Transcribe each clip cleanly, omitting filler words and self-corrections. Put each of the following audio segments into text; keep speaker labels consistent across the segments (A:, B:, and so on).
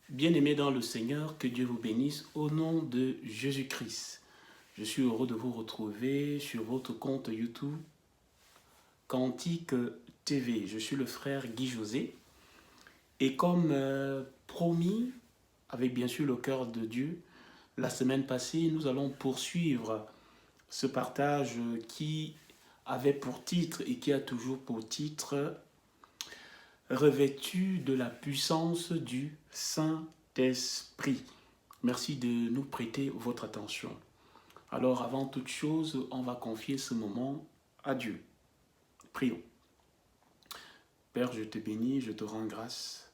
A: Bien-aimés dans le Seigneur, que Dieu vous bénisse au nom de Jésus-Christ. Je suis heureux de vous retrouver sur votre compte YouTube Cantique TV. Je suis le frère Guy José et comme promis, avec bien sûr le cœur de Dieu, la semaine passée, nous allons poursuivre ce partage qui avait pour titre et qui a toujours pour titre revêtu de la puissance du Saint-Esprit. Merci de nous prêter votre attention. Alors, avant toute chose, on va confier ce moment à Dieu. Prions. Père, je te bénis, je te rends grâce.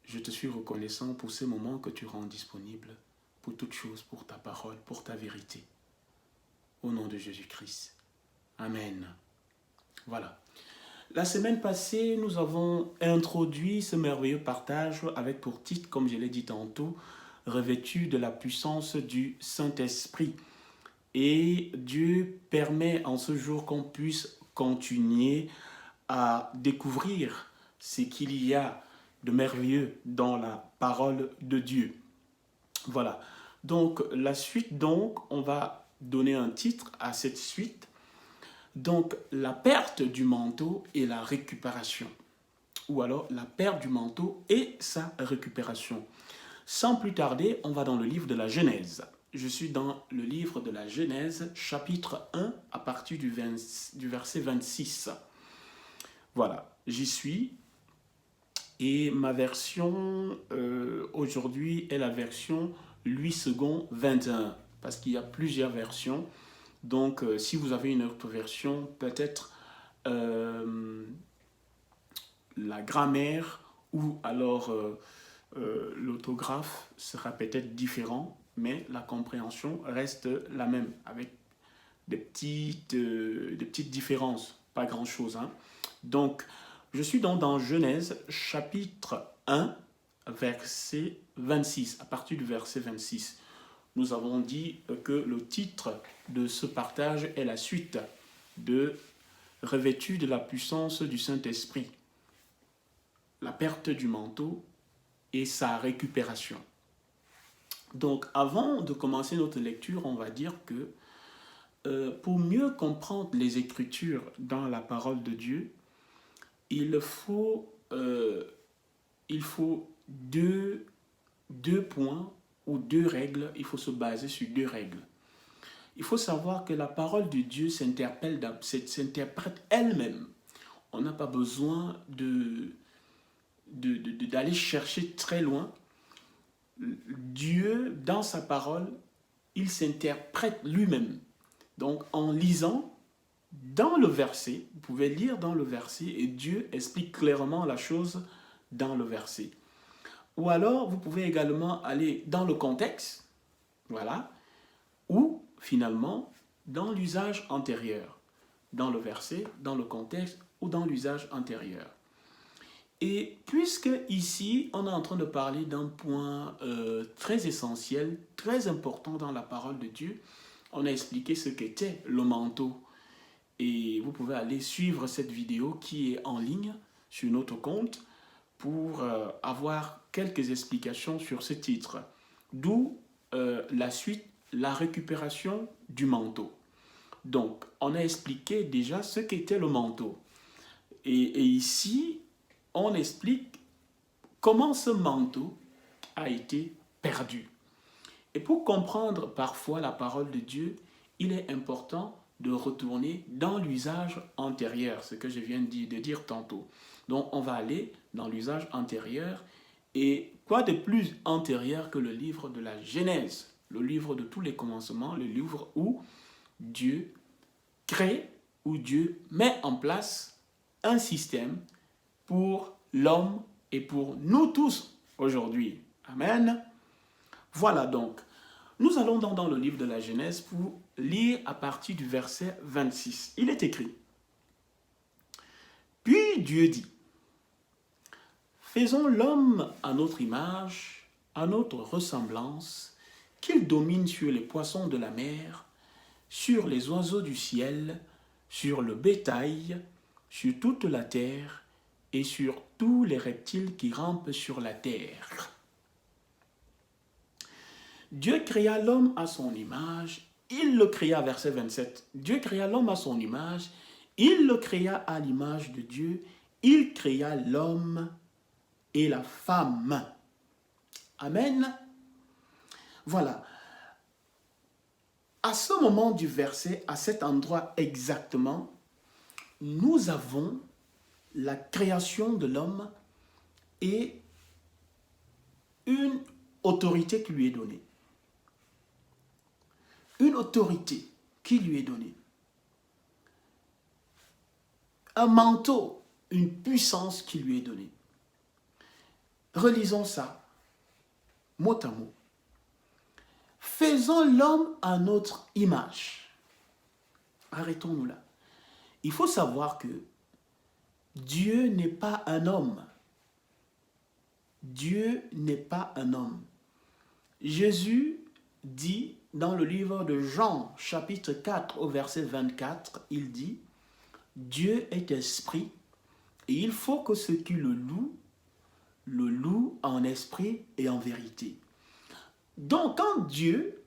A: Je te suis reconnaissant pour ces moments que tu rends disponibles, pour toute chose, pour ta parole, pour ta vérité. Au nom de Jésus-Christ. Amen. Voilà. La semaine passée, nous avons introduit ce merveilleux partage avec pour titre, comme je l'ai dit tantôt, revêtu de la puissance du Saint-Esprit. Et Dieu permet en ce jour qu'on puisse continuer à découvrir ce qu'il y a de merveilleux dans la parole de Dieu. Voilà. Donc, la suite, on va donner un titre à cette suite. Donc, la perte du manteau et la récupération. Ou alors, la perte du manteau et sa récupération. Sans plus tarder, on va dans le livre de la Genèse. Je suis dans le livre de la Genèse, chapitre 1, à partir du verset 26. Voilà, j'y suis. Et ma version aujourd'hui est la version 8 secondes 21. Parce qu'il y a plusieurs versions. Donc, si vous avez une autre version, peut-être la grammaire ou alors l'orthographe sera peut-être différent, mais la compréhension reste la même, avec des petites différences, pas grand-chose. Hein. Donc, je suis donc dans Genèse, chapitre 1, verset 26, à partir du verset 26. Nous avons dit que le titre de ce partage est la suite de revêtu de la puissance du Saint-Esprit, la perte du manteau et sa récupération. Donc, avant de commencer notre lecture, on va dire que pour mieux comprendre les Écritures dans la parole de Dieu, il faut deux points ou deux règles, il faut se baser sur deux règles. Il faut savoir que la parole de Dieu s'interprète elle-même. On n'a pas besoin d'aller chercher très loin. Dieu, dans sa parole, il s'interprète lui-même. Donc, en lisant dans le verset, vous pouvez lire dans le verset et Dieu explique clairement la chose dans le verset. Ou alors, vous pouvez également aller dans le contexte, voilà, ou finalement dans l'usage antérieur, dans le verset, dans le contexte ou dans l'usage antérieur. Et puisque ici, on est en train de parler d'un point très essentiel, très important dans la parole de Dieu, on a expliqué ce qu'était le manteau. Et vous pouvez aller suivre cette vidéo qui est en ligne sur notre compte pour avoir quelques explications sur ce titre. D'où la suite, la récupération du manteau. Donc, on a expliqué déjà ce qu'était le manteau. Et ici, on explique comment ce manteau a été perdu. Et pour comprendre parfois la parole de Dieu, il est important de retourner dans l'usage antérieur, ce que je viens de dire tantôt. Donc, on va aller dans l'usage antérieur. Et quoi de plus antérieur que le livre de la Genèse, le livre de tous les commencements, le livre où Dieu crée, où Dieu met en place un système pour l'homme et pour nous tous aujourd'hui. Amen. Voilà donc. Nous allons dans le livre de la Genèse pour lire à partir du verset 26. Il est écrit. Puis Dieu dit, faisons l'homme à notre image, à notre ressemblance, qu'il domine sur les poissons de la mer, sur les oiseaux du ciel, sur le bétail, sur toute la terre et sur tous les reptiles qui rampent sur la terre. Dieu créa l'homme à son image. Il le créa, verset 27. Dieu créa l'homme à son image. Il le créa à l'image de Dieu. Il créa l'homme et la femme. Amen. Voilà. À ce moment du verset, à cet endroit exactement, nous avons la création de l'homme et une autorité qui lui est donnée. Une autorité qui lui est donnée. Un manteau, une puissance qui lui est donnée. Relisons ça, mot à mot. Faisons l'homme à notre image. Arrêtons-nous là. Il faut savoir que Dieu n'est pas un homme. Dieu n'est pas un homme. Jésus dit dans le livre de Jean, chapitre 4, au verset 24, il dit « Dieu est esprit et il faut que ceux qui le louent en esprit et en vérité. » Donc, quand Dieu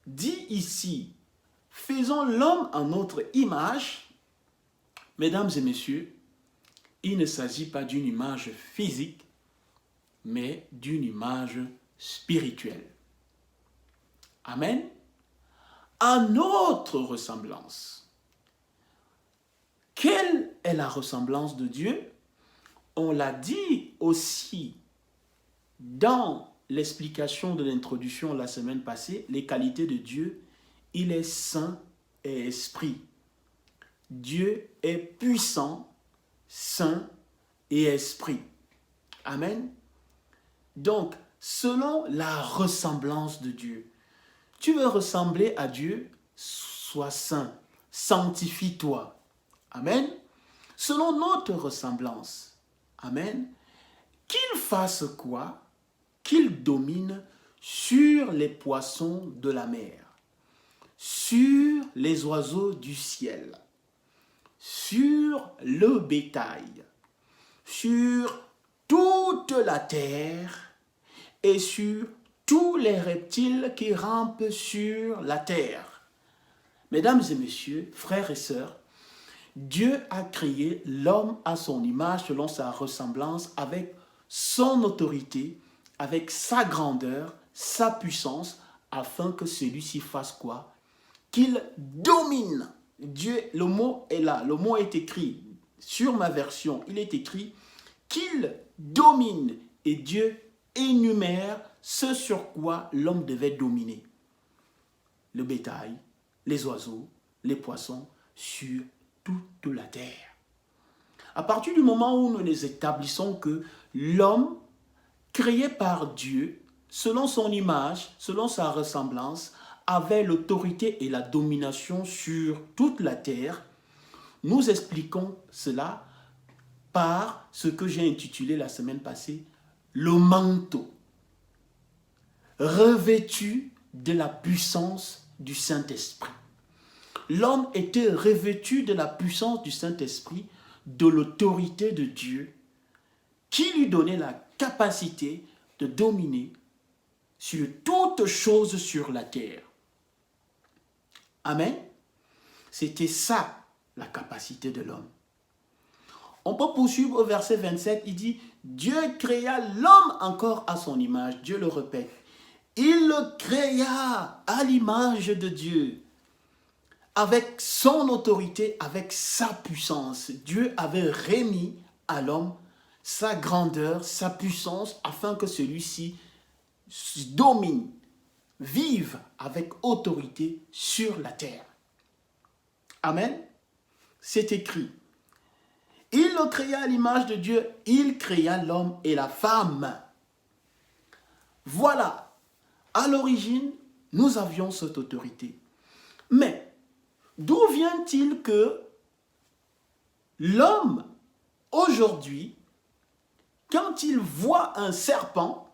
A: dit ici « Faisons l'homme en notre image », mesdames et messieurs, il ne s'agit pas d'une image physique, mais d'une image spirituelle. Amen. À notre ressemblance. Quelle est la ressemblance de Dieu? On l'a dit aussi dans l'explication de l'introduction la semaine passée, les qualités de Dieu, il est saint et esprit. Dieu est puissant, saint et esprit. Amen. Donc, selon la ressemblance de Dieu, tu veux ressembler à Dieu, sois saint, sanctifie-toi. Amen. Selon notre ressemblance, amen, qu'il fasse quoi? Qu'il domine sur les poissons de la mer, sur les oiseaux du ciel, sur le bétail, sur toute la terre et sur tous les reptiles qui rampent sur la terre. Mesdames et messieurs, frères et sœurs, Dieu a créé l'homme à son image selon sa ressemblance avec son autorité, avec sa grandeur, sa puissance, afin que celui-ci fasse quoi? Qu'il domine. Dieu, le mot est là, le mot est écrit sur ma version, il est écrit qu'il domine. Et Dieu énumère ce sur quoi l'homme devait dominer. Le bétail, les oiseaux, les poissons, sur toute la terre. À partir du moment où nous les établissons que l'homme, créé par Dieu, selon son image, selon sa ressemblance, avait l'autorité et la domination sur toute la terre, nous expliquons cela par ce que j'ai intitulé la semaine passée, le manteau, revêtu de la puissance du Saint-Esprit. L'homme était revêtu de la puissance du Saint-Esprit, de l'autorité de Dieu, qui lui donnait la capacité de dominer sur toutes choses sur la terre. Amen. C'était ça, la capacité de l'homme. On peut poursuivre au verset 27, il dit « Dieu créa l'homme encore à son image ». Dieu le répète. Il le créa à l'image de Dieu. Avec son autorité, avec sa puissance. Dieu avait remis à l'homme sa grandeur, sa puissance, afin que celui-ci domine, vive avec autorité sur la terre. Amen. C'est écrit. Il le créa à l'image de Dieu, il créa l'homme et la femme. Voilà, à l'origine, nous avions cette autorité. Mais, d'où vient-il que l'homme, aujourd'hui, quand il voit un serpent,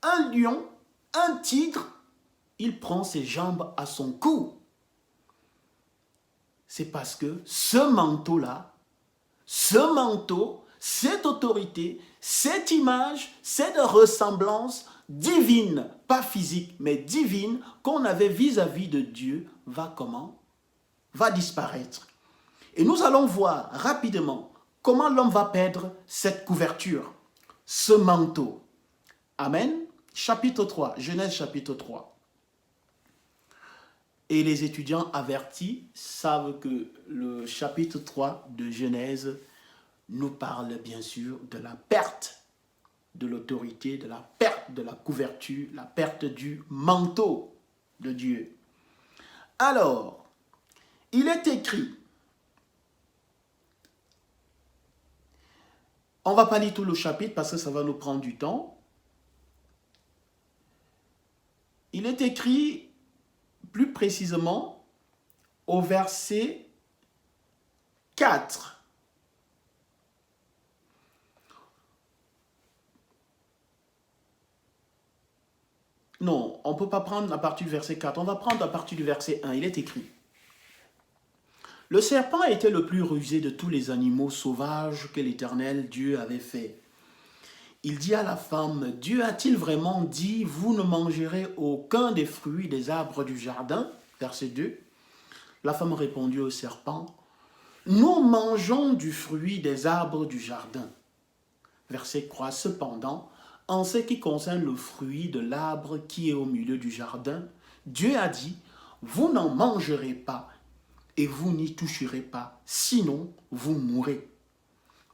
A: un lion, un tigre, il prend ses jambes à son cou? C'est parce que ce manteau-là, cette autorité, cette image, cette ressemblance divine, pas physique, mais divine, qu'on avait vis-à-vis de Dieu, va comment? Va disparaître. Et nous allons voir rapidement comment l'homme va perdre cette couverture, ce manteau. Amen. Chapitre 3, Genèse chapitre 3. Et les étudiants avertis savent que le chapitre 3 de Genèse nous parle bien sûr de la perte de l'autorité, de la perte de la couverture, la perte du manteau de Dieu. Alors, il est écrit, on ne va pas lire tout le chapitre parce que ça va nous prendre du temps. Il est écrit plus précisément au verset 4. Non, on ne peut pas prendre à partir du verset 4. On va prendre à partir du verset 1. Il est écrit. Le serpent était le plus rusé de tous les animaux sauvages que l'Éternel Dieu avait fait. Il dit à la femme, Dieu a-t-il vraiment dit, vous ne mangerez aucun des fruits des arbres du jardin? Verset 2. La femme répondit au serpent, nous mangeons du fruit des arbres du jardin. Verset 3. Cependant, en ce qui concerne le fruit de l'arbre qui est au milieu du jardin, Dieu a dit, vous n'en mangerez pas et vous n'y toucherez pas, sinon vous mourrez.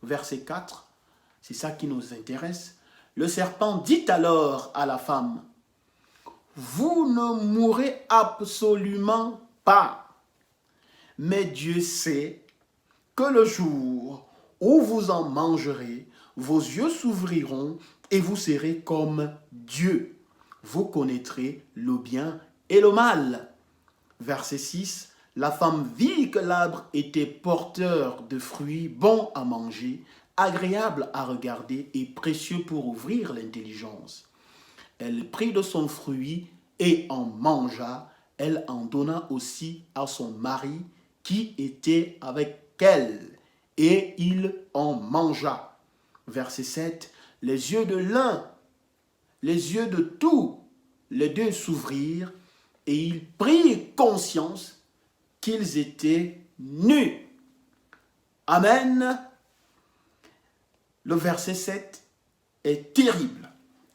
A: Verset 4. C'est ça qui nous intéresse. Le serpent dit alors à la femme, vous ne mourrez absolument pas. Mais Dieu sait que le jour où vous en mangerez, vos yeux s'ouvriront et vous serez comme Dieu. Vous connaîtrez le bien et le mal. Verset 6. La femme vit que l'arbre était porteur de fruits bons à manger, agréable à regarder et précieux pour ouvrir l'intelligence. Elle prit de son fruit et en mangea. Elle en donna aussi à son mari qui était avec elle. Et il en mangea. Verset 7. Les yeux de l'un, les yeux de tous, les deux s'ouvrirent et ils prirent conscience qu'ils étaient nus. Amen. Le verset 7 est terrible.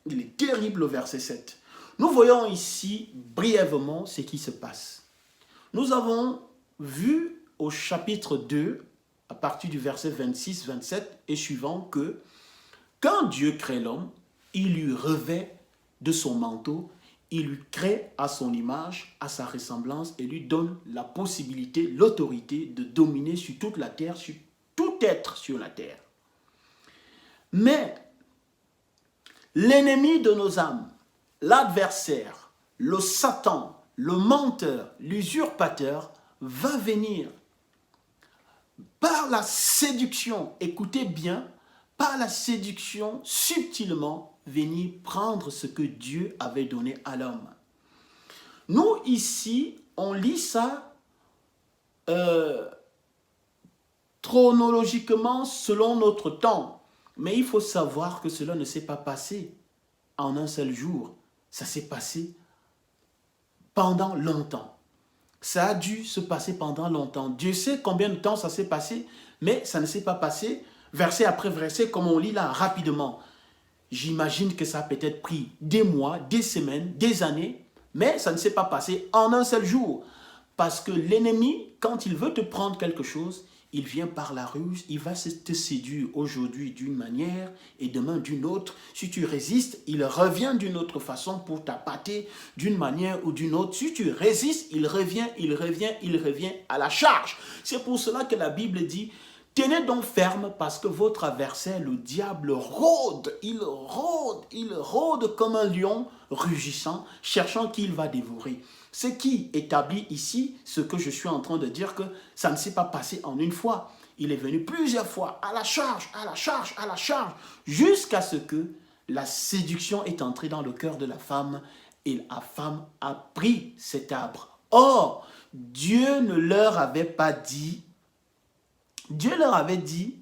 A: Il est terrible le verset 7. Nous voyons ici brièvement ce qui se passe. Nous avons vu au chapitre 2, à partir du verset 26, 27 et suivant, que quand Dieu crée l'homme, il lui revêt de son manteau, il lui crée à son image, à sa ressemblance et lui donne la possibilité, l'autorité de dominer sur toute la terre, sur tout être sur la terre. Mais l'ennemi de nos âmes, l'adversaire, le Satan, le menteur, l'usurpateur, va venir par la séduction, écoutez bien, par la séduction, subtilement, venir prendre ce que Dieu avait donné à l'homme. Nous, ici, on lit ça chronologiquement selon notre temps. Mais il faut savoir que cela ne s'est pas passé en un seul jour. Ça s'est passé pendant longtemps. Ça a dû se passer pendant longtemps. Dieu sait combien de temps ça s'est passé, mais ça ne s'est pas passé verset après verset comme on lit là rapidement. J'imagine que ça a peut-être pris des mois, des semaines, des années, mais ça ne s'est pas passé en un seul jour. Parce que l'ennemi, quand il veut te prendre quelque chose, il vient par la ruse, il va te séduire aujourd'hui d'une manière et demain d'une autre. Si tu résistes, il revient d'une autre façon pour t'appâter d'une manière ou d'une autre. Si tu résistes, il revient à la charge. C'est pour cela que la Bible dit, tenez donc ferme parce que votre adversaire, le diable, rôde. Il rôde comme un lion rugissant, cherchant qui il va dévorer. Ce qui établit ici ce que je suis en train de dire, que ça ne s'est pas passé en une fois. Il est venu plusieurs fois à la charge, jusqu'à ce que la séduction est entrée dans le cœur de la femme et la femme a pris cet arbre. Or, Dieu ne leur avait pas dit, Dieu leur avait dit,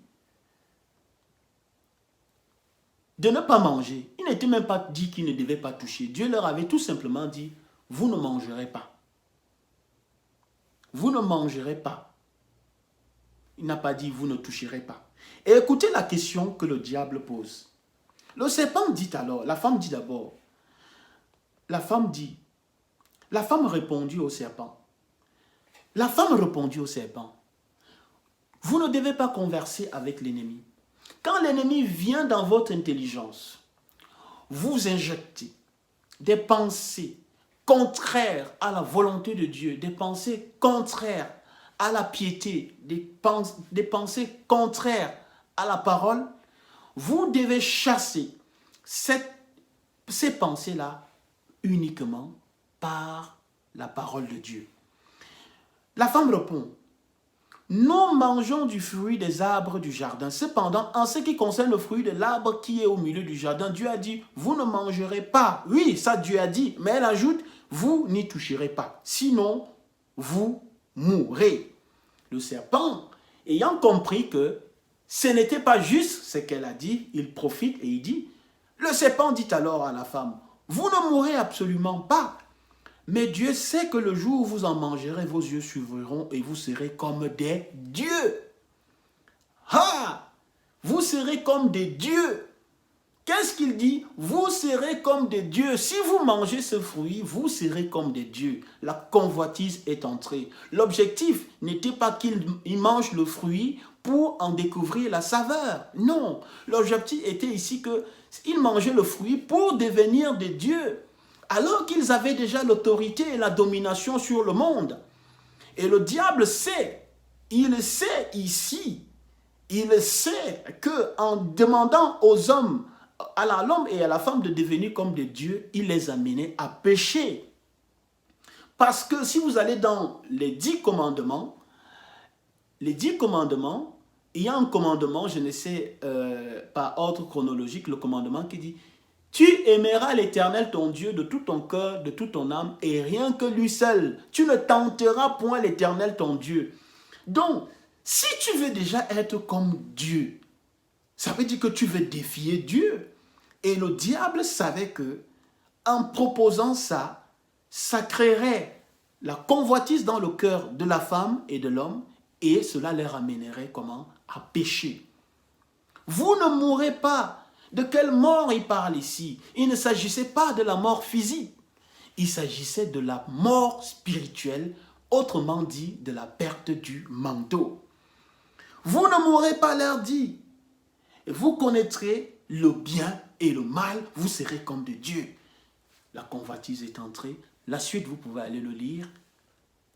A: de ne pas manger. Il n'était même pas dit qu'ils ne devaient pas toucher. Dieu leur avait tout simplement dit, vous ne mangerez pas. Vous ne mangerez pas. Il n'a pas dit, vous ne toucherez pas. Et écoutez la question que le diable pose. Le serpent dit alors, la femme dit d'abord, la femme répondit au serpent. La femme répondit au serpent, vous ne devez pas converser avec l'ennemi. Quand l'ennemi vient dans votre intelligence, vous injectez des pensées contraires à la volonté de Dieu, des pensées contraires à la piété, des pensées contraires à la parole, vous devez chasser ces pensées-là uniquement par la parole de Dieu. La femme répond, nous mangeons du fruit des arbres du jardin. Cependant, en ce qui concerne le fruit de l'arbre qui est au milieu du jardin, Dieu a dit, vous ne mangerez pas. Oui, ça Dieu a dit, mais elle ajoute, vous n'y toucherez pas. Sinon, vous mourrez. Le serpent, ayant compris que ce n'était pas juste ce qu'elle a dit, il profite et il dit, le serpent dit alors à la femme, vous ne mourrez absolument pas. Mais Dieu sait que le jour où vous en mangerez, vos yeux s'ouvriront et vous serez comme des dieux. Ah! Vous serez comme des dieux. Qu'est-ce qu'il dit? Vous serez comme des dieux. Si vous mangez ce fruit, vous serez comme des dieux. La convoitise est entrée. L'objectif n'était pas qu'il mange le fruit pour en découvrir la saveur. Non. L'objectif était ici qu'ils mangeaient le fruit pour devenir des dieux. Alors qu'ils avaient déjà l'autorité et la domination sur le monde. Et le diable sait, il sait ici, il sait qu'en demandant aux hommes, à l'homme et à la femme de devenir comme des dieux, il les a menés à pécher. Parce que si vous allez dans les 10 commandements, il y a un commandement, je ne sais pas ordre chronologique, le commandement qui dit tu aimeras l'Éternel ton Dieu de tout ton cœur, de toute ton âme et rien que lui seul. Tu ne tenteras point l'Éternel ton Dieu. Donc, si tu veux déjà être comme Dieu, ça veut dire que tu veux défier Dieu. Et le diable savait que, en proposant ça, ça créerait la convoitise dans le cœur de la femme et de l'homme et cela les ramènerait comment? À pécher. Vous ne mourrez pas. De quelle mort il parle ici? Il ne s'agissait pas de la mort physique. Il s'agissait de la mort spirituelle, autrement dit de la perte du manteau. Vous ne mourrez pas, leur dit. Vous connaîtrez le bien et le mal, vous serez comme des dieux. La convoitise est entrée. La suite, vous pouvez aller le lire.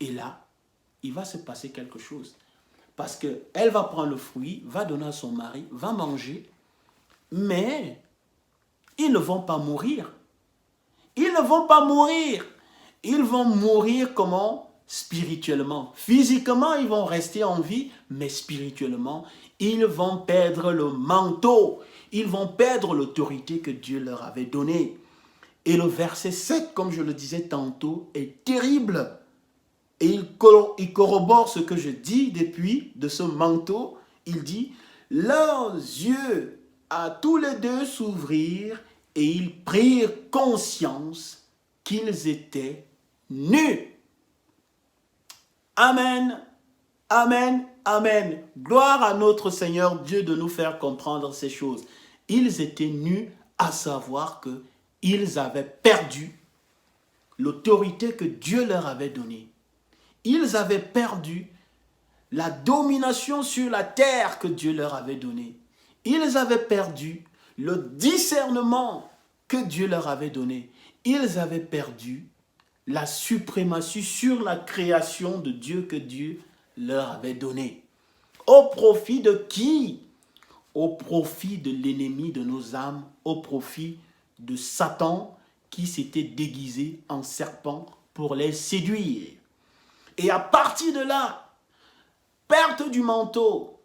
A: Et là, il va se passer quelque chose. Parce qu'elle va prendre le fruit, va donner à son mari, va manger. Mais ils ne vont pas mourir. Ils ne vont pas mourir. Ils vont mourir comment? Spirituellement. Physiquement, ils vont rester en vie, mais spirituellement, ils vont perdre le manteau. Ils vont perdre l'autorité que Dieu leur avait donnée. Et le verset 7, comme je le disais tantôt, est terrible. Et il corrobore ce que je dis depuis de ce manteau. Il dit, leurs yeux à tous les deux s'ouvrirent et ils prirent conscience qu'ils étaient nus. Amen, amen, amen. Gloire à notre Seigneur Dieu de nous faire comprendre ces choses. Ils étaient nus, à savoir qu'ils avaient perdu l'autorité que Dieu leur avait donnée. Ils avaient perdu la domination sur la terre que Dieu leur avait donnée. Ils avaient perdu le discernement que Dieu leur avait donné. Ils avaient perdu la suprématie sur la création de Dieu que Dieu leur avait donnée. Au profit de qui? Au profit de l'ennemi de nos âmes, au profit de Satan qui s'était déguisé en serpent pour les séduire. Et à partir de là, perte du manteau,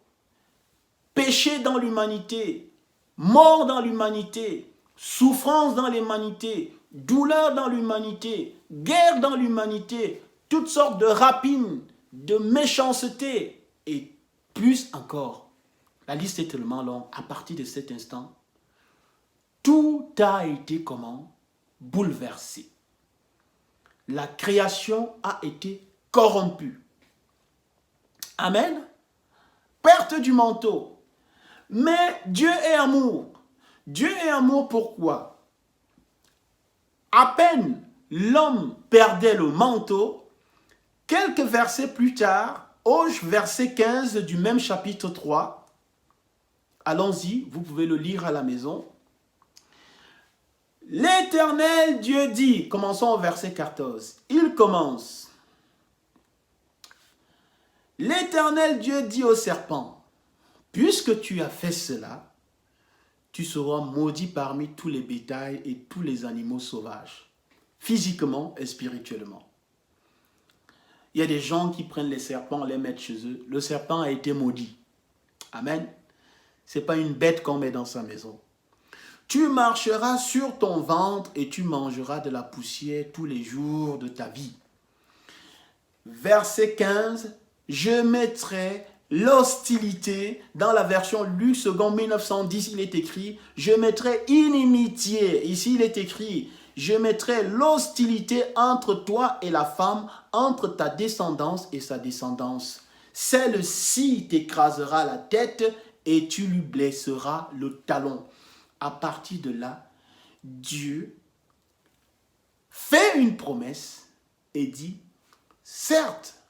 A: péché dans l'humanité, mort dans l'humanité, souffrance dans l'humanité, douleur dans l'humanité, guerre dans l'humanité, toutes sortes de rapines, de méchanceté et plus encore. La liste est tellement longue. À partir de cet instant, tout a été comment? Bouleversé. La création a été corrompue. Amen. Perte du manteau. Mais Dieu est amour. Dieu est amour pourquoi? À peine l'homme perdait le manteau, quelques versets plus tard, au verset 15 du même chapitre 3, allons-y, vous pouvez le lire à la maison. L'Éternel Dieu dit, commençons au verset 14, il commence. L'Éternel Dieu dit au serpent, puisque tu as fait cela, tu seras maudit parmi tous les bétails et tous les animaux sauvages, physiquement et spirituellement. Il y a des gens qui prennent les serpents, les mettent chez eux. Le serpent a été maudit. Amen. Ce n'est pas une bête qu'on met dans sa maison. Tu marcheras sur ton ventre et tu mangeras de la poussière tous les jours de ta vie. Verset 15. Je mettrai l'hostilité, dans la version Luc 2 1910, il est écrit, je mettrai inimitié, ici il est écrit, je mettrai l'hostilité entre toi et la femme, entre ta descendance et sa descendance. Celle-ci t'écrasera la tête et tu lui blesseras le talon. À partir de là, Dieu fait une promesse et dit, certes,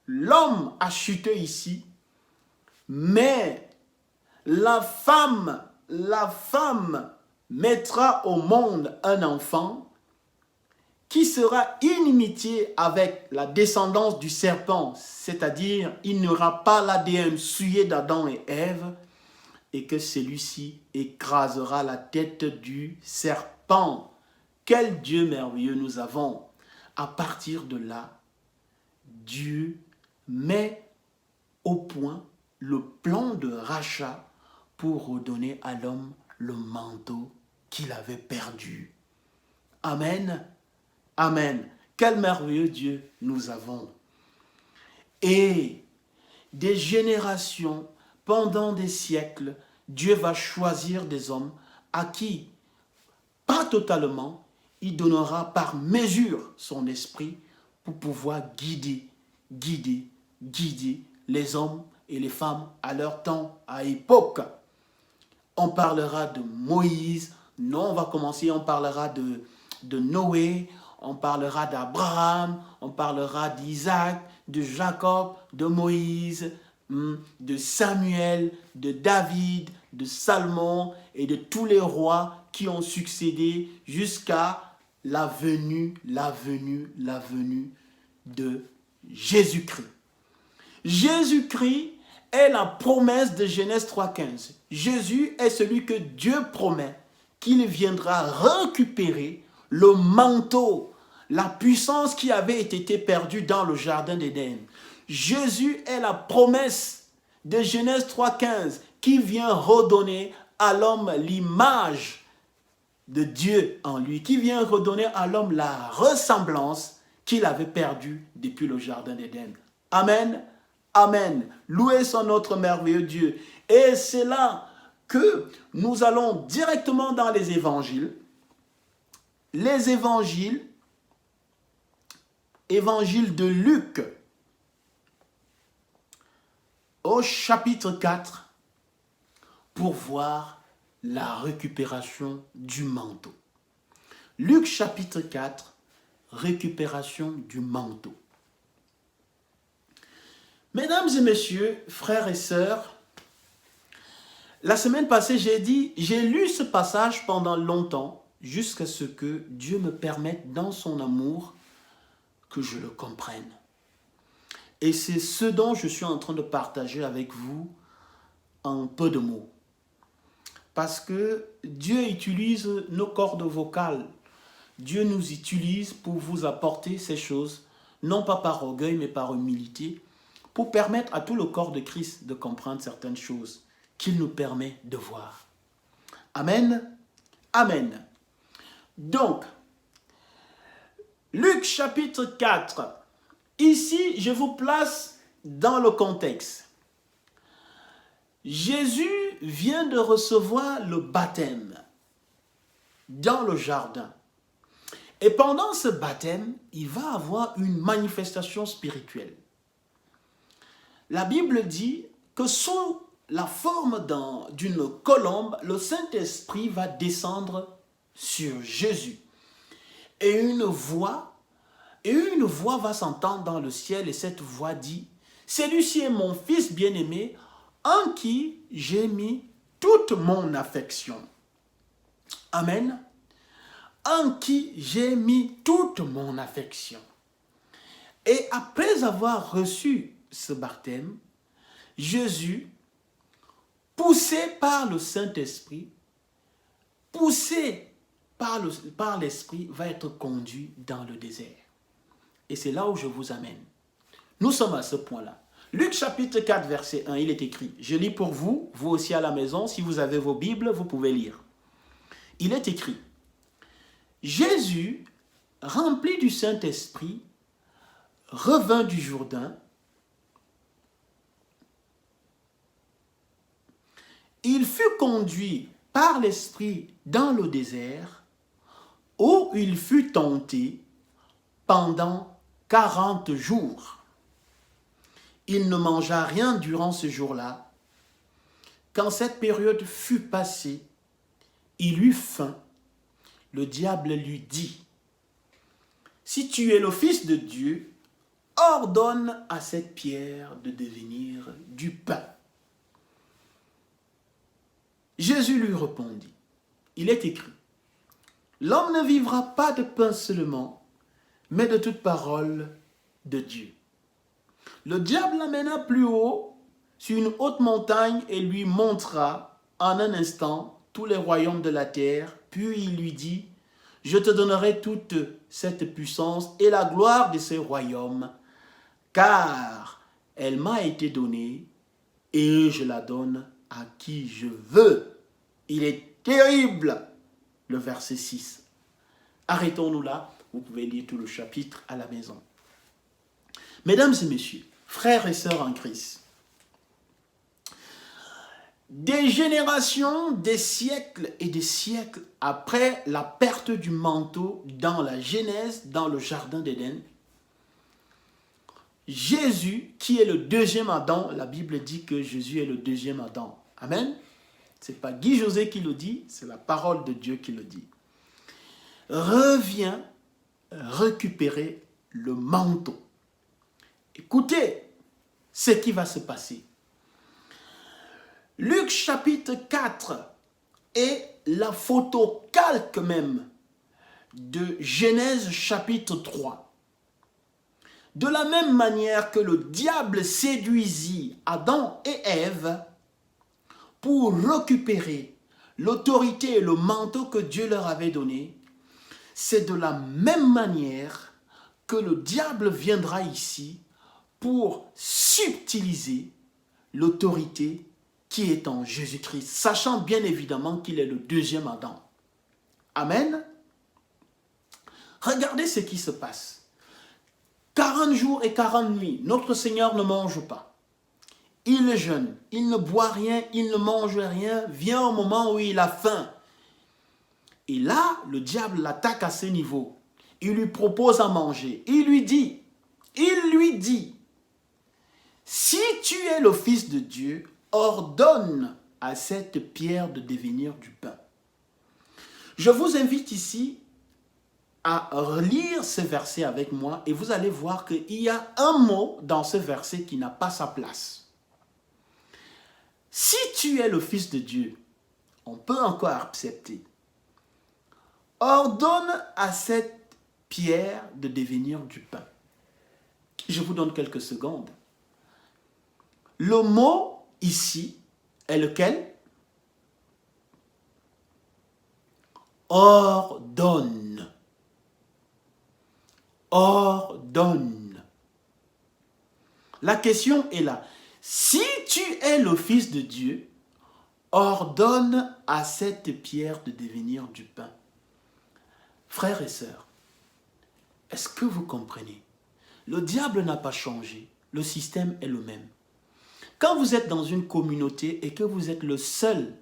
A: l'homme a chuté ici, mais la femme mettra au monde un enfant qui sera inimitié avec la descendance du serpent, c'est-à-dire il n'y aura pas l'ADN souillé d'Adam et Ève, et que celui-ci écrasera la tête du serpent. Quel Dieu merveilleux nous avons! À partir de là, Dieu met au point le plan de rachat pour redonner à l'homme le manteau qu'il avait perdu. Amen. Amen. Quel merveilleux Dieu nous avons. Et des générations, pendant des siècles, Dieu va choisir des hommes à qui, pas totalement, il donnera par mesure son esprit pour pouvoir guider les hommes et les femmes à leur temps, à époque. On parlera de Moïse, non, on va commencer, on parlera de Noé, on parlera d'Abraham, on parlera d'Isaac, de Jacob, de Moïse, de Samuel, de David, de Salomon et de tous les rois qui ont succédé jusqu'à la venue de Jésus-Christ. Jésus-Christ est la promesse de Genèse 3,15. Jésus est celui que Dieu promet qu'il viendra récupérer le manteau, la puissance qui avait été perdue dans le jardin d'Éden. Jésus est la promesse de Genèse 3,15 qui vient redonner à l'homme l'image de Dieu en lui, qui vient redonner à l'homme la ressemblance qu'il avait perdue depuis le jardin d'Éden. Amen. Amen. Loué soit notre merveilleux Dieu. Et c'est là que nous allons directement dans les évangiles. Les évangiles, évangile de Luc, au chapitre 4, pour voir la récupération du manteau. Luc chapitre 4, récupération du manteau. Mesdames et messieurs, frères et sœurs, la semaine passée, j'ai lu ce passage pendant longtemps, jusqu'à ce que Dieu me permette dans son amour que je le comprenne. Et c'est ce dont je suis en train de partager avec vous en peu de mots. Parce que Dieu utilise nos cordes vocales. Dieu nous utilise pour vous apporter ces choses, non pas par orgueil, mais par humilité, pour permettre à tout le corps de Christ de comprendre certaines choses qu'il nous permet de voir. Amen. Amen. Donc, Luc chapitre 4. Ici, je vous place dans le contexte. Jésus vient de recevoir le baptême. dans le jardin. Et pendant ce baptême, il va avoir une manifestation spirituelle. La Bible dit que sous la forme d'une colombe, le Saint-Esprit va descendre sur Jésus. Et une voix va s'entendre dans le ciel, et cette voix dit, « Celui-ci est mon Fils bien-aimé, en qui j'ai mis toute mon affection. » Amen. En qui j'ai mis toute mon affection. Et après avoir reçu ce baptême, Jésus, poussé par le Saint-Esprit, poussé par l'Esprit, va être conduit dans le désert. Et c'est là où je vous amène. Nous sommes à ce point-là. Luc chapitre 4, verset 1, il est écrit. Je lis pour vous, vous aussi à la maison. Si vous avez vos Bibles, vous pouvez lire. Il est écrit. Jésus, rempli du Saint-Esprit, revint du Jourdain. Il fut conduit par l'Esprit dans le désert, où il fut tenté pendant 40 jours. Il ne mangea rien durant ce jour-là. Quand cette période fut passée, il eut faim. Le diable lui dit, « Si tu es le Fils de Dieu, ordonne à cette pierre de devenir du pain. » Jésus lui répondit, il est écrit, « L'homme ne vivra pas de pain seulement, mais de toute parole de Dieu. » Le diable l'amena plus haut, sur une haute montagne, et lui montra en un instant tous les royaumes de la terre. Puis il lui dit, « Je te donnerai toute cette puissance et la gloire de ces royaumes, car elle m'a été donnée et je la donne à qui je veux. » Il est terrible, le verset 6. Arrêtons-nous là, vous pouvez lire tout le chapitre à la maison. Mesdames et messieurs, frères et sœurs en Christ, des générations, des siècles et des siècles après la perte du manteau dans la Genèse, dans le jardin d'Éden, Jésus, qui est le deuxième Adam, la Bible dit que Jésus est le deuxième Adam. Amen. Ce n'est pas Guy José qui le dit, c'est la parole de Dieu qui le dit. Revient récupérer le manteau. Écoutez ce qui va se passer. Luc chapitre 4 est la photo calque même de Genèse chapitre 3. De la même manière que le diable séduisit Adam et Ève pour récupérer l'autorité et le manteau que Dieu leur avait donné, c'est de la même manière que le diable viendra ici pour subtiliser l'autorité qui est en Jésus-Christ, sachant bien évidemment qu'il est le deuxième Adam. Amen. Regardez ce qui se passe. 40 jours et 40 nuits, notre Seigneur ne mange pas. Il jeûne, il ne boit rien, il ne mange rien, vient au moment où il a faim. Et là, le diable l'attaque à ce niveau. Il lui propose à manger. Il lui dit, si tu es le Fils de Dieu, ordonne à cette pierre de devenir du pain. Je vous invite ici à relire ce verset avec moi et vous allez voir qu'il y a un mot dans ce verset qui n'a pas sa place. Si tu es le Fils de Dieu, on peut encore accepter. Ordonne à cette pierre de devenir du pain. Je vous donne quelques secondes. Le mot ici est lequel? Ordonne. Ordonne. La question est là. Si tu es le Fils de Dieu, ordonne à cette pierre de devenir du pain. Frères et sœurs, est-ce que vous comprenez? Le diable n'a pas changé. Le système est le même. Quand vous êtes dans une communauté et que vous êtes le seul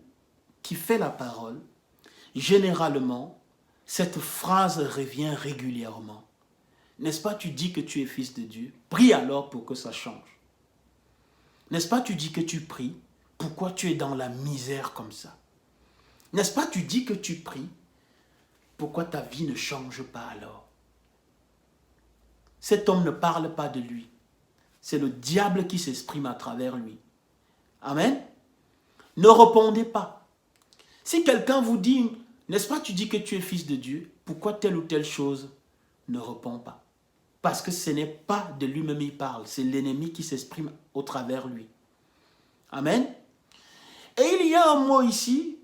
A: qui fait la parole, généralement, cette phrase revient régulièrement. N'est-ce pas, tu dis que tu es fils de Dieu? Prie alors pour que ça change. N'est-ce pas, tu dis que tu pries? Pourquoi tu es dans la misère comme ça? N'est-ce pas, tu dis que tu pries? Pourquoi ta vie ne change pas alors? Cet homme ne parle pas de lui. C'est le diable qui s'exprime à travers lui. Amen. Ne répondez pas. Si quelqu'un vous dit, n'est-ce pas, tu dis que tu es fils de Dieu, pourquoi telle ou telle chose? Ne répond pas. Parce que ce n'est pas de lui-même il parle, c'est l'ennemi qui s'exprime au travers lui. Amen. Et il y a un mot ici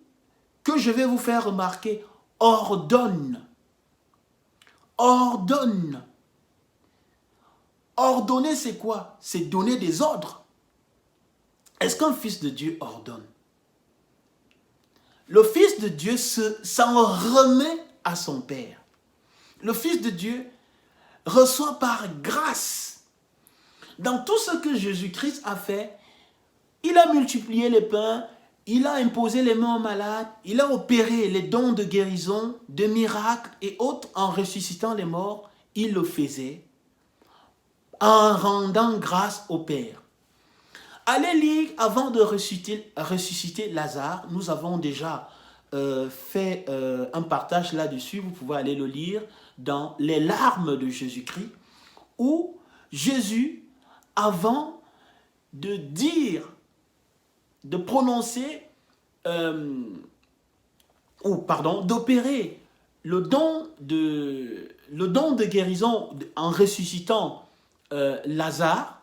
A: que je vais vous faire remarquer. Ordonne. Ordonne. Ordonner, c'est quoi? C'est donner des ordres. Est-ce qu'un fils de Dieu ordonne? Le fils de Dieu s'en remet à son Père. Le fils de Dieu reçoit par grâce. Dans tout ce que Jésus-Christ a fait, il a multiplié les pains, il a imposé les mains aux malades, il a opéré les dons de guérison, de miracles et autres en ressuscitant les morts. Il le faisait en rendant grâce au Père. Allez lire, avant de ressusciter Lazare, nous avons déjà fait un partage là-dessus, vous pouvez aller le lire dans les larmes de Jésus-Christ, où Jésus, avant de dire, de prononcer, d'opérer le don de guérison en ressuscitant Lazare,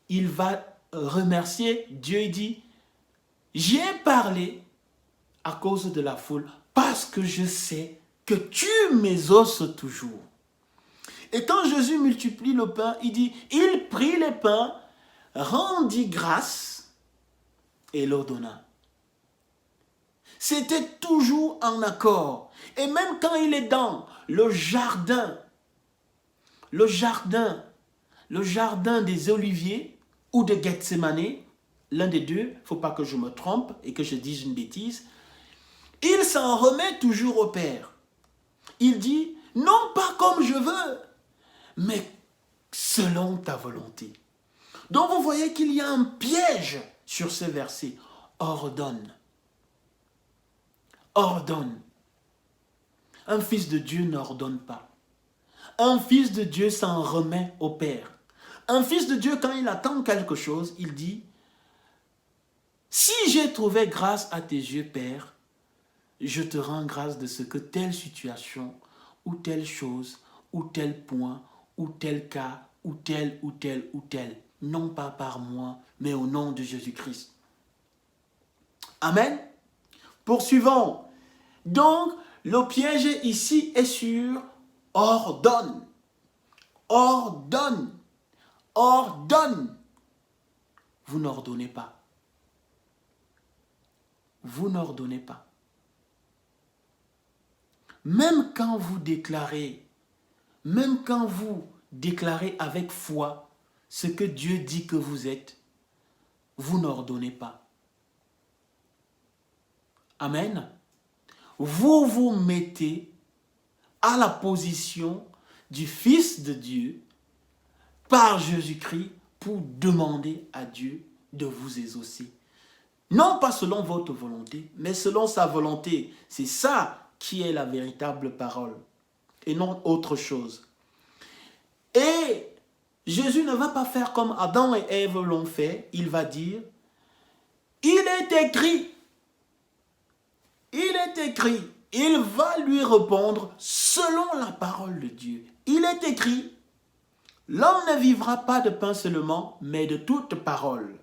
A: il va remercier Dieu et dit, j'ai parlé à cause de la foule parce que je sais que tu m'exauces toujours. Et quand Jésus multiplie le pain, il dit, il prit les pains, rendit grâce et leur donna. C'était toujours en accord. Et même quand il est dans le jardin des Oliviers ou de Gethsémane, l'un des deux, il ne faut pas que je me trompe et que je dise une bêtise, il s'en remet toujours au Père. Il dit, non pas comme je veux, mais selon ta volonté. Donc vous voyez qu'il y a un piège sur ce verset. Ordonne. Ordonne. Un fils de Dieu n'ordonne pas. Un fils de Dieu s'en remet au Père. Un fils de Dieu, quand il attend quelque chose, il dit, si j'ai trouvé grâce à tes yeux, Père, je te rends grâce de ce que telle situation, ou telle chose, ou tel point, ou tel cas, ou tel, non pas par moi, mais au nom de Jésus-Christ. Amen. Poursuivons. Donc, le piège ici est sur ordonne. Ordonne. Ordonne. Vous n'ordonnez pas. Vous n'ordonnez pas. Même quand vous déclarez avec foi ce que Dieu dit que vous êtes, vous n'ordonnez pas. Amen. Vous vous mettez à la position du Fils de Dieu par Jésus-Christ pour demander à Dieu de vous exaucer. Non pas selon votre volonté, mais selon sa volonté. C'est ça qui est la véritable parole et non autre chose. Et Jésus ne va pas faire comme Adam et Ève l'ont fait. Il va dire, il est écrit, il va lui répondre selon la parole de Dieu. Il est écrit, l'homme ne vivra pas de pain seulement, mais de toute parole.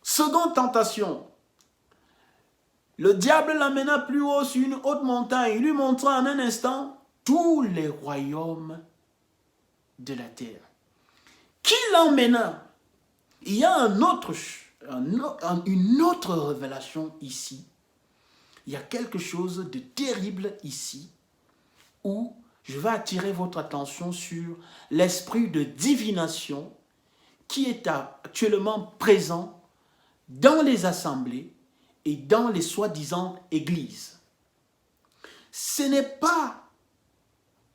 A: Seconde tentation. Le diable l'amena plus haut sur une haute montagne. Il lui montra en un instant tous les royaumes de la terre. Qui l'emmena? Il y a une autre révélation ici. Il y a quelque chose de terrible ici où je vais attirer votre attention sur l'esprit de divination qui est actuellement présent dans les assemblées et dans les soi-disant églises. ce n'est pas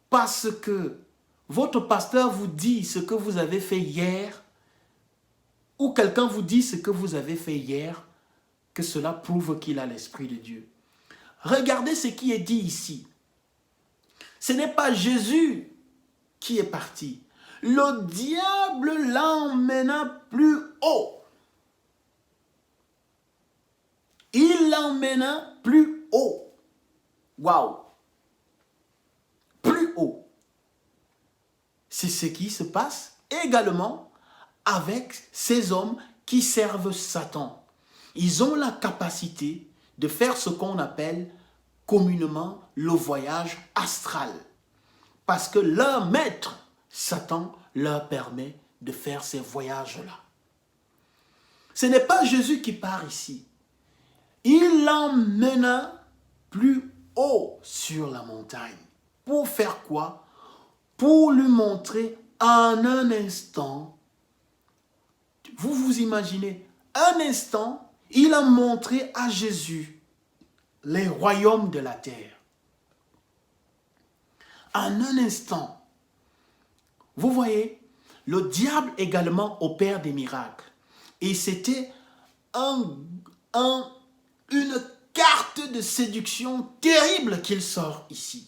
A: parce que votre pasteur vous dit ce que vous avez fait hier ou quelqu'un vous dit ce que vous avez fait hier que cela prouve qu'il a l'Esprit de Dieu. Regardez ce qui est dit ici. Ce n'est pas Jésus qui est parti. Le diable l'emmena plus haut. Il l'emmena plus haut. Waouh! Plus haut. C'est ce qui se passe également avec ces hommes qui servent Satan. Ils ont la capacité de faire ce qu'on appelle communément le voyage astral. Parce que leur maître, Satan, leur permet de faire ces voyages-là. Ce n'est pas Jésus qui part ici. Il l'emmena plus haut sur la montagne. Pour faire quoi? Pour lui montrer en un instant. Vous vous imaginez, un instant, il a montré à Jésus les royaumes de la terre. En un instant, vous voyez, le diable également opère des miracles. Et c'était une carte de séduction terrible qu'il sort ici.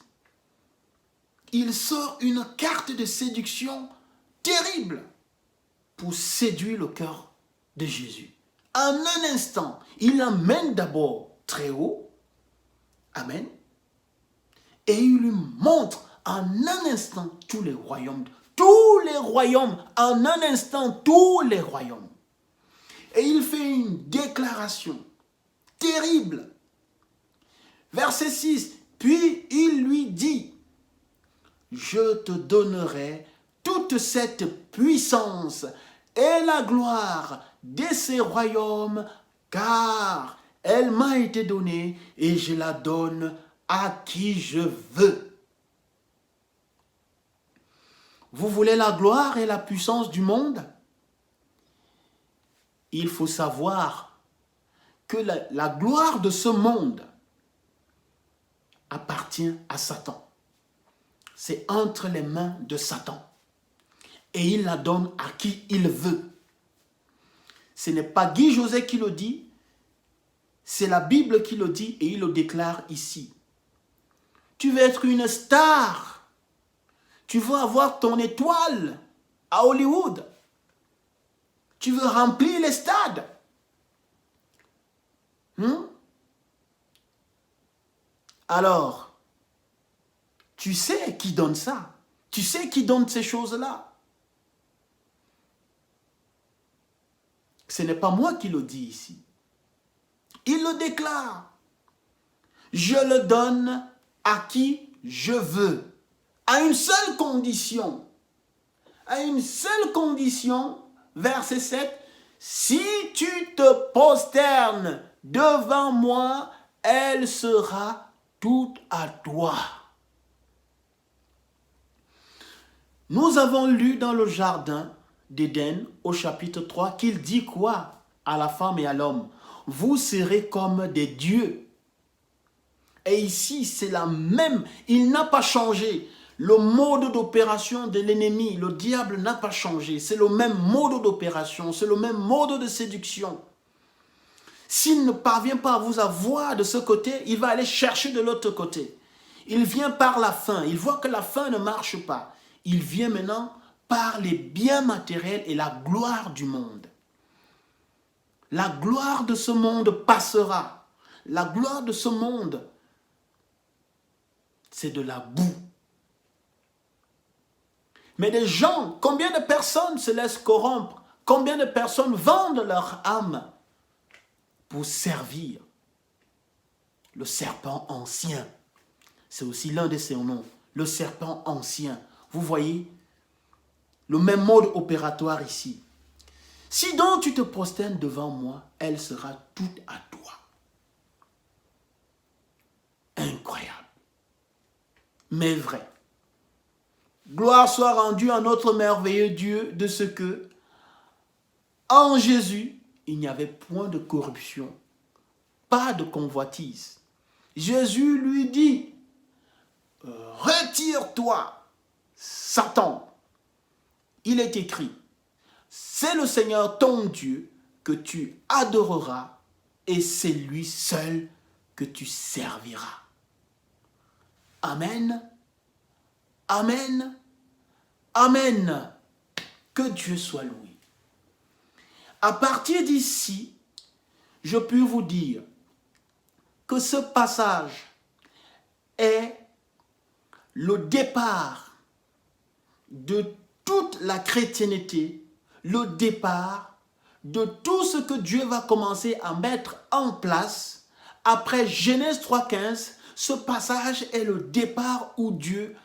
A: Il sort une carte de séduction terrible pour séduire le cœur de Jésus. En un instant, il l'emmène d'abord très haut. Amen. Et il lui montre en un instant tous les royaumes. Tous les royaumes. En un instant, tous les royaumes. Et il fait une déclaration terrible. Verset 6. Puis il lui dit, je te donnerai toute cette puissance et la gloire de ces royaumes, car elle m'a été donnée et je la donne à qui je veux. Vous voulez la gloire et la puissance du monde? Il faut savoir que la gloire de ce monde appartient à Satan. C'est entre les mains de Satan. Et il la donne à qui il veut. Ce n'est pas Guy José qui le dit, c'est la Bible qui le dit et il le déclare ici. Tu veux être une star. Tu veux avoir ton étoile à Hollywood. Tu veux remplir les stades. Alors, tu sais qui donne ça. Tu sais qui donne ces choses-là. Ce n'est pas moi qui le dis ici. Il le déclare. Je le donne à qui je veux. À une seule condition. À une seule condition. Verset 7. Si tu te prosternes devant moi, elle sera toute à toi. Nous avons lu dans le jardin d'Éden, au chapitre 3, qu'il dit quoi à la femme et à l'homme? Vous serez comme des dieux. Et ici, c'est la même. Il n'a pas changé. Le mode d'opération de l'ennemi, le diable n'a pas changé. C'est le même mode d'opération, c'est le même mode de séduction. S'il ne parvient pas à vous avoir de ce côté, il va aller chercher de l'autre côté. Il vient par la faim. Il voit que la faim ne marche pas. Il vient maintenant par les biens matériels et la gloire du monde. La gloire de ce monde passera. La gloire de ce monde, c'est de la boue. Mais des gens, combien de personnes se laissent corrompre? Combien de personnes vendent leur âme pour servir le serpent ancien? C'est aussi l'un de ses noms, le serpent ancien. Vous voyez le même mode opératoire ici. Si donc tu te prosternes devant moi, elle sera toute à toi. Incroyable. Mais vrai. Gloire soit rendue à notre merveilleux Dieu de ce que, en Jésus, il n'y avait point de corruption, pas de convoitise. Jésus lui dit, retire-toi, Satan. Il est écrit, c'est le Seigneur ton Dieu que tu adoreras et c'est lui seul que tu serviras. Amen. Amen. Amen. Que Dieu soit loué. À partir d'ici, je peux vous dire que ce passage est le départ de toute la chrétienté, le départ de tout ce que Dieu va commencer à mettre en place. Après Genèse 3,15, ce passage est le départ où Dieu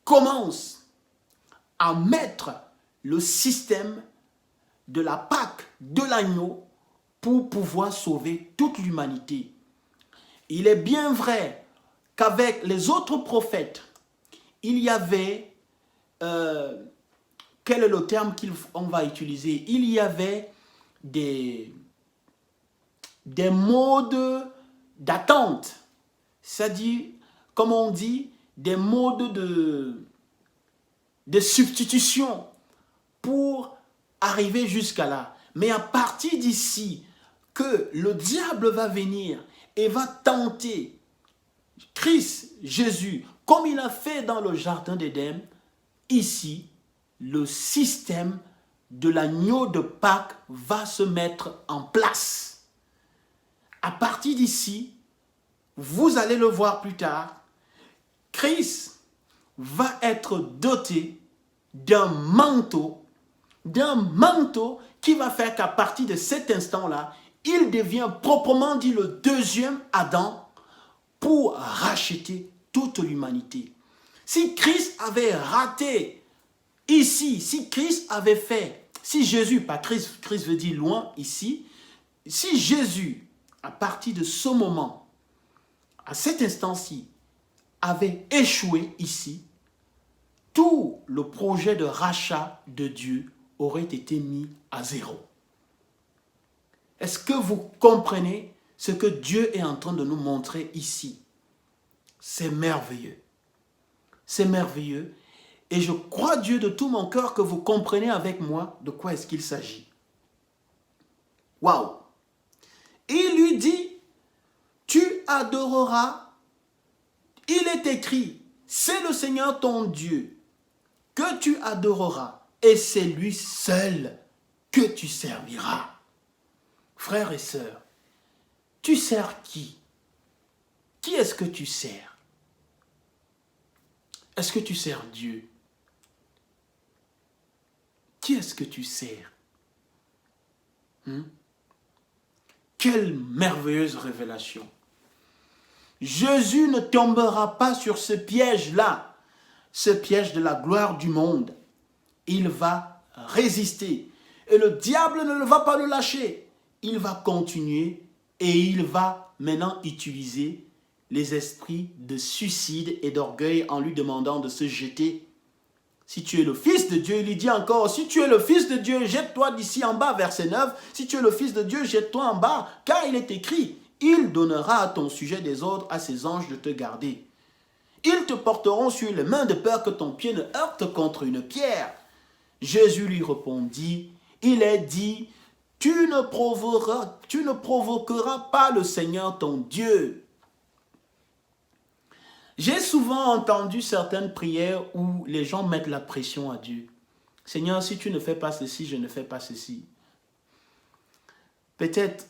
A: commence à mettre le système de la Pâque, de l'agneau, pour pouvoir sauver toute l'humanité. Il est bien vrai qu'avec les autres prophètes, il y avait, quel est le terme qu'on va utiliser? Il y avait des modes d'attente, c'est-à-dire, comme on dit, des modes de substitution pour arriver jusqu'à là. Mais à partir d'ici, que le diable va venir et va tenter Christ, Jésus, comme il a fait dans le jardin d'Éden, ici, le système de l'agneau de Pâques va se mettre en place. À partir d'ici, vous allez le voir plus tard, Christ va être doté d'un manteau qui va faire qu'à partir de cet instant-là, il devient proprement dit le deuxième Adam pour racheter toute l'humanité. Si Christ avait raté ici, si Christ avait fait, si Jésus, pas Christ, Christ veut dire loin ici, si Jésus, à partir de ce moment, à cet instant-ci, avait échoué ici, tout le projet de rachat de Dieu aurait été mis à zéro. Est-ce que vous comprenez ce que Dieu est en train de nous montrer ici? C'est merveilleux. C'est merveilleux. Et je crois Dieu de tout mon cœur que vous comprenez avec moi de quoi est-ce qu'il s'agit. Waouh! Il lui dit, tu adoreras. Il est écrit, c'est le Seigneur ton Dieu que tu adoreras et c'est lui seul que tu serviras. Frères et sœurs, tu sers qui? Qui est-ce que tu sers? Est-ce que tu sers Dieu? Qui est-ce que tu sers? Quelle merveilleuse révélation! Jésus ne tombera pas sur ce piège-là, ce piège de la gloire du monde. Il va résister. Et le diable ne va pas le lâcher. Il va continuer et il va maintenant utiliser les esprits de suicide et d'orgueil en lui demandant de se jeter. Si tu es le Fils de Dieu, il lui dit encore, si tu es le Fils de Dieu, jette-toi d'ici en bas, verset 9. Si tu es le Fils de Dieu, jette-toi en bas, car il est écrit, il donnera à ton sujet des ordres à ses anges de te garder. Ils te porteront sur les mains de peur que ton pied ne heurte contre une pierre. Jésus lui répondit, il est dit, tu ne provoqueras pas le Seigneur ton Dieu. J'ai souvent entendu certaines prières où les gens mettent la pression à Dieu. Seigneur, si tu ne fais pas ceci, je ne fais pas ceci. Peut-être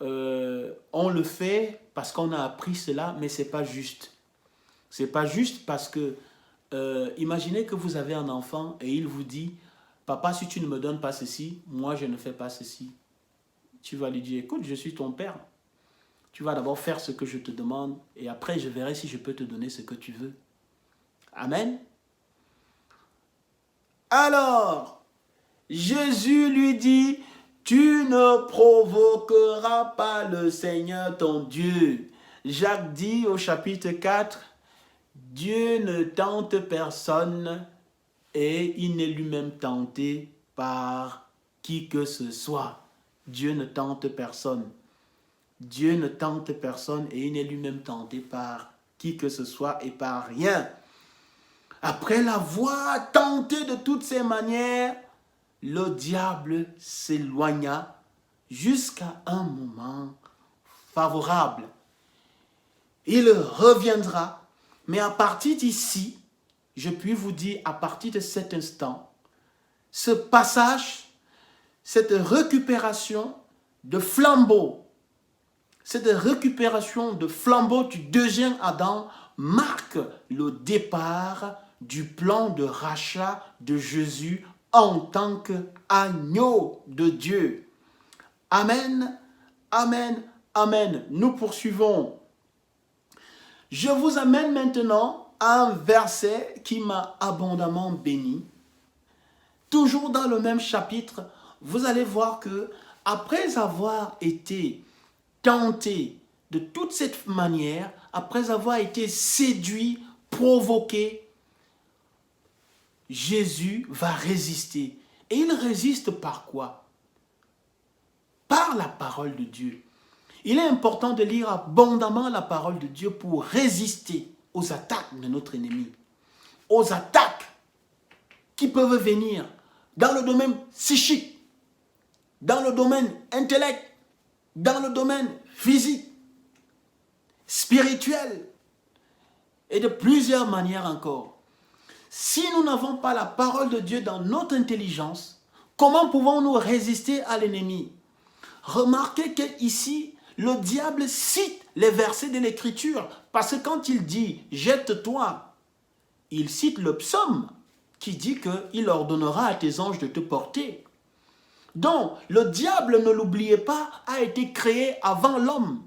A: on le fait parce qu'on a appris cela, mais ce n'est pas juste. Ce n'est pas juste parce que imaginez que vous avez un enfant et il vous dit, papa, si tu ne me donnes pas ceci, moi je ne fais pas ceci. Tu vas lui dire, écoute, je suis ton père. Tu vas d'abord faire ce que je te demande et après je verrai si je peux te donner ce que tu veux. Amen. Alors, Jésus lui dit, tu ne provoqueras pas le Seigneur ton Dieu. Jacques dit au chapitre 4, Dieu ne tente personne et il n'est lui-même tenté par qui que ce soit. Dieu ne tente personne. Dieu ne tente personne et il n'est lui-même tenté par qui que ce soit et par rien. Après l'avoir tenté de toutes ses manières, le diable s'éloigna jusqu'à un moment favorable. Il reviendra, mais à partir d'ici, je puis vous dire, à partir de cet instant, ce passage, cette récupération de flambeau, cette récupération de flambeau du deuxième Adam marque le départ du plan de rachat de Jésus en tant qu'agneau de Dieu. Amen, amen, amen. Nous poursuivons. Je vous amène maintenant à un verset qui m'a abondamment béni. Toujours dans le même chapitre, vous allez voir que après avoir été tenté de toute cette manière, après avoir été séduit, provoqué, Jésus va résister. Et il résiste par quoi? Par la parole de Dieu. Il est important de lire abondamment la parole de Dieu pour résister aux attaques de notre ennemi. Aux attaques qui peuvent venir dans le domaine psychique, dans le domaine intellect, dans le domaine physique, spirituel et de plusieurs manières encore. Si nous n'avons pas la parole de Dieu dans notre intelligence, comment pouvons-nous résister à l'ennemi? Remarquez qu'ici, le diable cite les versets de l'Écriture, parce que quand il dit « jette-toi », il cite le psaume qui dit qu'il ordonnera à tes anges de te porter. Donc, le diable, ne l'oubliez pas, a été créé avant l'homme.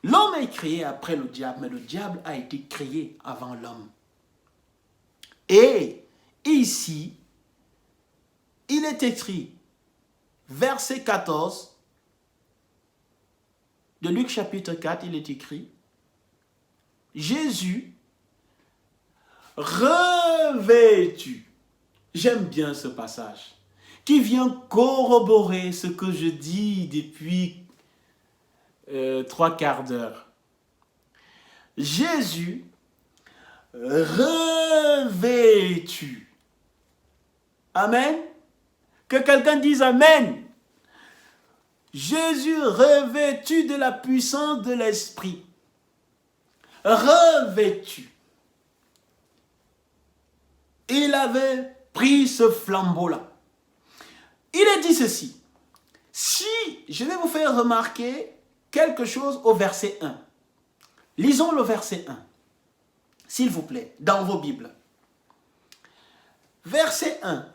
A: L'homme est créé après le diable, mais le diable a été créé avant l'homme. Et ici, il est écrit, verset 14 de Luc chapitre 4, il est écrit, Jésus, revêtu, j'aime bien ce passage, qui vient corroborer ce que je dis depuis 3 quarts d'heure. Jésus, revêtu. Amen. Que quelqu'un dise Amen. Jésus revêtu de la puissance de l'Esprit. Revêtu. Il avait pris ce flambeau-là. Il est dit ceci. Si je vais vous faire remarquer quelque chose au verset 1. Lisons le verset 1. S'il vous plaît, dans vos Bibles. Verset 1.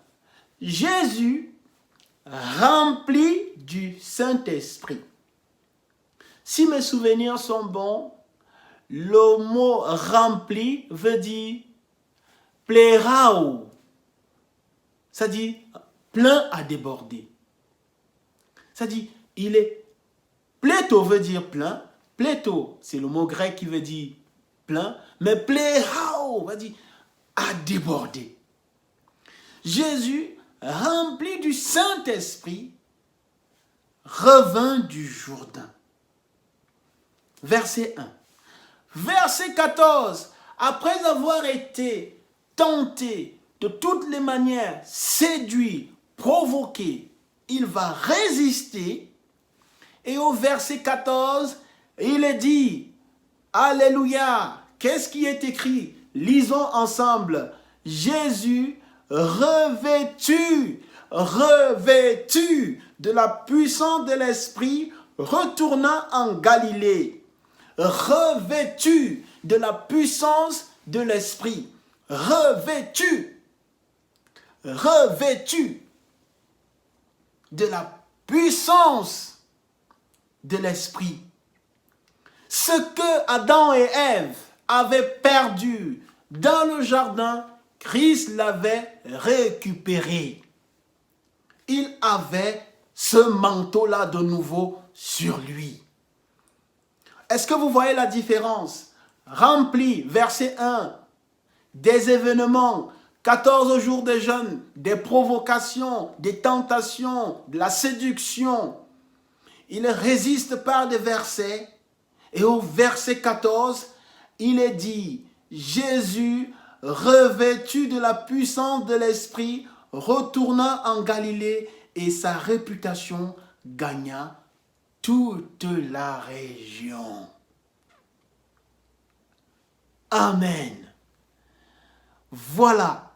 A: Jésus rempli du Saint-Esprit. Si mes souvenirs sont bons, le mot rempli veut dire plerao. Ça dit plein à déborder. Ça dit il est pléto veut dire plein. Pléto, c'est le mot grec qui veut dire plein, mais plerao veut dire à déborder. Jésus, rempli du Saint-Esprit, revint du Jourdain. Verset 1. Verset 14. Après avoir été tenté de toutes les manières, séduit, provoqué, il va résister. Et au verset 14, il est dit, Alléluia, qu'est-ce qui est écrit? Lisons ensemble. Jésus revêtu de la puissance de l'Esprit, retourna en Galilée. Revêtu de la puissance de l'Esprit. Revêtu de la puissance de l'Esprit. Ce que Adam et Ève avaient perdu dans le jardin, Christ l'avait récupéré. Il avait ce manteau-là de nouveau sur lui. Est-ce que vous voyez la différence? Rempli, verset 1, des événements, 14 jours de jeûne, des provocations, des tentations, de la séduction. Il résiste par des versets. Et au verset 14, il est dit, Jésus, revêtu de la puissance de l'Esprit, retourna en Galilée et sa réputation gagna toute la région. Amen. Voilà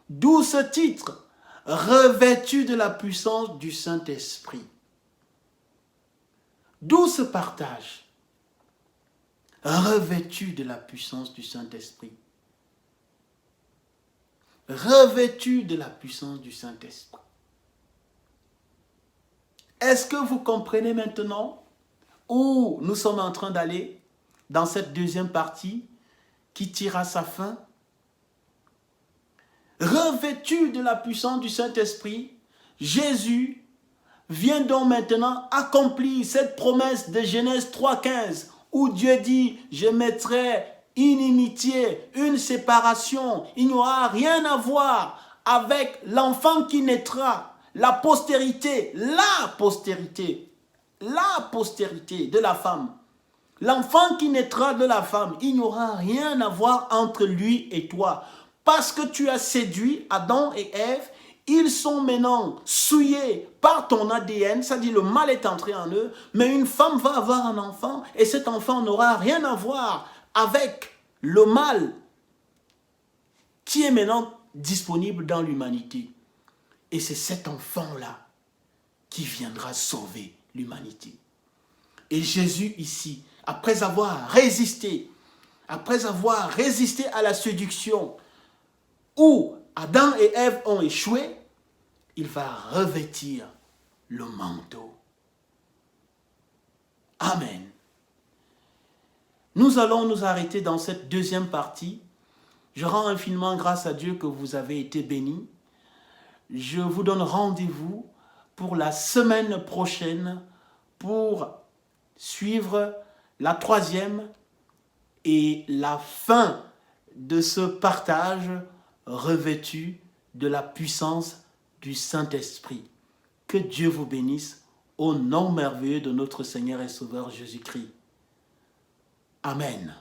A: d'où ce titre, revêtu de la puissance du Saint-Esprit. D'où ce partage, revêtu de la puissance du Saint-Esprit. Revêtu de la puissance du Saint-Esprit. Est-ce que vous comprenez maintenant où nous sommes en train d'aller dans cette deuxième partie qui tire à sa fin? Revêtu de la puissance du Saint-Esprit, Jésus vient donc maintenant accomplir cette promesse de Genèse 3,15 où Dieu dit, je mettrai une inimitié, une séparation, il n'y aura rien à voir avec l'enfant qui naîtra, la postérité de la femme. L'enfant qui naîtra de la femme, il n'y aura rien à voir entre lui et toi. Parce que tu as séduit Adam et Ève, ils sont maintenant souillés par ton ADN, c'est-à-dire le mal est entré en eux, mais une femme va avoir un enfant et cet enfant n'aura rien à voir avec le mal qui est maintenant disponible dans l'humanité. Et c'est cet enfant-là qui viendra sauver l'humanité. Et Jésus ici, après avoir résisté à la séduction où Adam et Ève ont échoué, il va revêtir le manteau. Amen. Nous allons nous arrêter dans cette deuxième partie. Je rends infiniment grâce à Dieu que vous avez été bénis. Je vous donne rendez-vous pour la semaine prochaine pour suivre la troisième et la fin de ce partage revêtu de la puissance du Saint-Esprit. Que Dieu vous bénisse au nom merveilleux de notre Seigneur et Sauveur Jésus-Christ. Amen.